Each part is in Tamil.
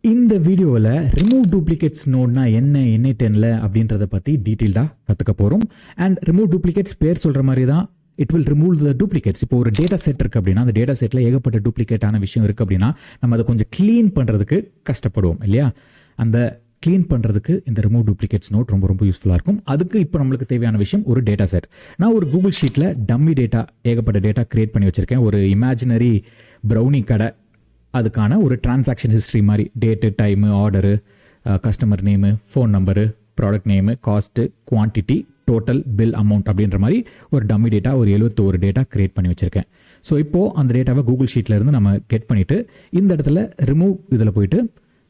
இந்த வீடியோவில் ரிமூவ் டூப்ளிகேட்ஸ் நோட்னா என்ன n8n-la அப்படின்றத பற்றி டீட்டெயில்டாக கற்றுக்க போகிறோம். அண்ட் ரிமூவ் டூப்ளிகேட்ஸ் பேர் சொல்கிற மாதிரி தான் it will remove the duplicates. இப்போ ஒரு டேட்டா செட் இருக்குது அப்படின்னா அந்த டேட்டா செட்டில் ஏகப்பட்ட டூப்ளிகேட்டான விஷயம் இருக்குது அப்படின்னா நம்ம அதை கொஞ்சம் க்ளீன் பண்ணுறதுக்கு கஷ்டப்படுவோம் இல்லையா? அந்த க்ளீன் பண்ணுறதுக்கு இந்த ரிமூவ் டூப்ளிகேட்ஸ் நோட் ரொம்ப ரொம்ப யூஸ்ஃபுல்லாக இருக்கும். அதுக்கு இப்போ நம்மளுக்கு தேவையான விஷயம் ஒரு டேட்டா செட். நான் ஒரு கூகுள் ஷீட்டில் டம்மி டேட்டா ஏகப்பட்ட டேட்டா கிரியேட் பண்ணி வச்சுருக்கேன். ஒரு இமேஜினரி ப்ரௌனி கடை, அதுக்கான ஒரு டிரான்சாக்ஷன் ஹிஸ்ட்ரி மாதிரி date, time, order, customer name, phone number, product name, cost, quantity, total bill amount அப்படின்ற மாதிரி ஒரு டம்மி டேட்டா ஒரு 71 டேட்டா கிரியேட் பண்ணி வச்சுருக்கேன். ஸோ இப்போது அந்த டேட்டாவை கூகுள் ஷீட்டில் இருந்து நம்ம கெட் பண்ணிவிட்டு இந்த இடத்துல ரிமூவ் இதில் போயிட்டு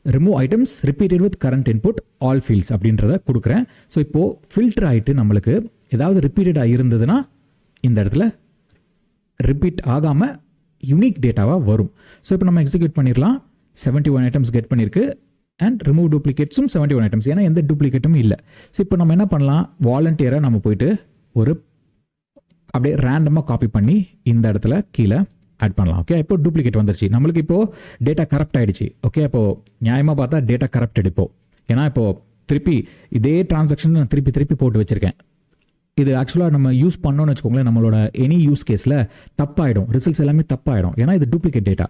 remove items repeated with current input all fields அப்படின்றத கொடுக்குறேன். ஸோ இப்போது ஃபில்டர் ஆகிட்டு நம்மளுக்கு ஏதாவது ரிப்பீட்டடாக இருந்ததுன்னா இந்த இடத்துல ரிப்பீட் ஆகாமல் யூனிக் டேட்டாவாக வரும். ஸோ இப்போ நம்ம எக்ஸிக்யூட் பண்ணிடலாம். 71 ஐட்டம்ஸ் கெட் பண்ணியிருக்கு அண்ட் ரிமூவ் டூப்ளிகேட்ஸும் 71 ஐட்டம்ஸ், ஏன்னா எந்த டூப்ளிகேட்டும் இல்லை. ஸோ இப்போ நம்ம என்ன பண்ணலாம், வாலண்டியராக நம்ம போயிட்டு ஒரு அப்படியே ரேண்டமாக காப்பி பண்ணி இந்த இடத்துல கீழே ஆட் பண்ணலாம். ஓகே, இப்போ டூப்ளிகேட் வந்துருச்சு நம்மளுக்கு. இப்போது டேட்டா கரப்ட் ஆகிடுச்சு. ஓகே, இப்போது நியாயமாக பார்த்தா டேட்டா கரப்ட் எடுப்போம். ஏன்னா இப்போது திருப்பி இதே டிரான்சாக்ஷன் நான் திருப்பி போட்டு வச்சுருக்கேன். இது ஆக்சுவலாக நம்ம யூஸ் பண்ணோன்னு வச்சுக்கோங்களேன், நம்மளோட எனி யூஸ் கேஸில் தப்பாயிடும், ரிசல்ட்ஸ் எல்லாமே தப்பாயிடும், ஏன்னா இது டூப்ளிகேட் டேட்டா.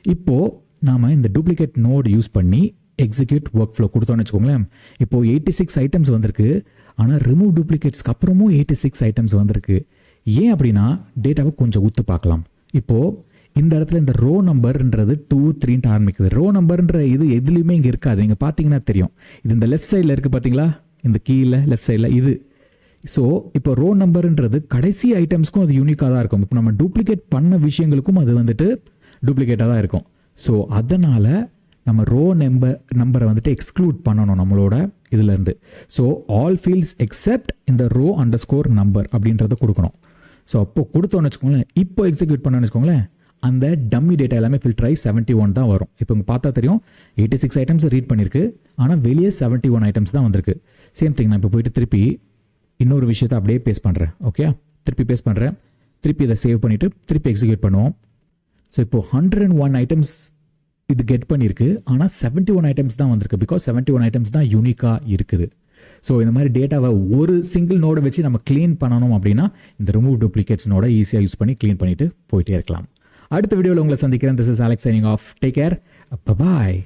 இப்போது நாம் இந்த டூப்ளிகேட் நோட் யூஸ் பண்ணி எக்ஸிக்யூட் ஒர்க் ஃப்ளோ கொடுத்தோன்னு வச்சுக்கோங்களேன். இப்போது 86 ஐட்டம்ஸ் வந்திருக்கு. ஆனால் ரிமூவ் டூப்ளிகேட்ஸ்க்கு அப்புறமும் 86 ஐட்டம்ஸ் வந்திருக்கு. ஏன் அப்படின்னா டேட்டாவை கொஞ்சம் ஊற்று பார்க்கலாம். இப்போது இந்த இடத்துல இந்த ரோ நம்பர்ன்றது 2, 3 ஆரம்பிக்குது. ரோ நம்பர்ன்ற இது எதுலேயுமே இங்கே இருக்காது. நீங்கள் பார்த்தீங்கன்னா தெரியும், இது இந்த லெஃப்ட் சைடில் இருக்குது பார்த்தீங்களா, இந்த கீழே லெஃப்ட் சைடில் இது. ஸோ இப்போ ரோ நம்பர்ன்றது கடைசி ஐட்டம்ஸ்க்கும் அது யூனிக்காக தான் இருக்கும். இப்போ நம்ம டூப்ளிகேட் பண்ண விஷயங்களுக்கும் அது வந்துட்டு டூப்ளிகேட்டாக தான் இருக்கும். ஸோ அதனால் நம்ம ரோ நம்பரை வந்துட்டு எக்ஸ்க்ளூட் பண்ணணும் நம்மளோட இதுலேருந்து. ஸோ ஆல் ஃபீல்ட்ஸ் எக்ஸெப்ட் இந்த ரோ அண்டர்ஸ்கோர் நம்பர் அப்படின்றத கொடுக்கணும். ஸோ அப்போ கொடுத்தோன்னு வச்சுக்கோங்களேன், இப்போ எக்ஸிக்யூட் பண்ணோன்னு வச்சுக்கோங்களேன், அந்த டம்மி டேட்டா எல்லாமே ஃபில்டர் ஆகி 71 தான் வரும். இப்போ இங்கே பார்த்தா தெரியும் 86 ஐட்டம்ஸ் ரீட் பண்ணியிருக்கு, ஆனால் வெளியே 71 ஐட்டம்ஸ் தான் வந்திருக்கு. சேம் திங் நான் இப்போ போயிட்டு திருப்பி இன்னொரு விஷயத்தை அப்படியே பேஸ்ட் பண்ணுறேன். ஓகே, திருப்பி பேஸ்ட் பண்ணுறேன். திருப்பி இதை சேவ் பண்ணிவிட்டு திருப்பி எக்ஸிக்யூட் பண்ணுவோம். ஸோ இப்போது 101 ஐட்டம்ஸ் இது கெட் பண்ணியிருக்கு, ஆனால் 71 ஐட்டம்ஸ் தான் வந்திருக்கு. பிகாஸ் 71 ஐட்டம்ஸ் தான் யூனிக்காக இருக்குது. ஸோ இந்த மாதிரி டேட்டாவை ஒரு சிங்கிள் நோடை வச்சு நம்ம க்ளீன் பண்ணணும் அப்படின்னா இந்த ரிமூவ் டூப்ளிகேட்ஸ் நோட ஈஸியாக யூஸ் பண்ணி க்ளீன் பண்ணிவிட்டு போயிட்டே இருக்கலாம். அடுத்த வீடியோவில் உங்களை சந்திக்கிறேன். This is Alex signing off. Take care. Bye-bye.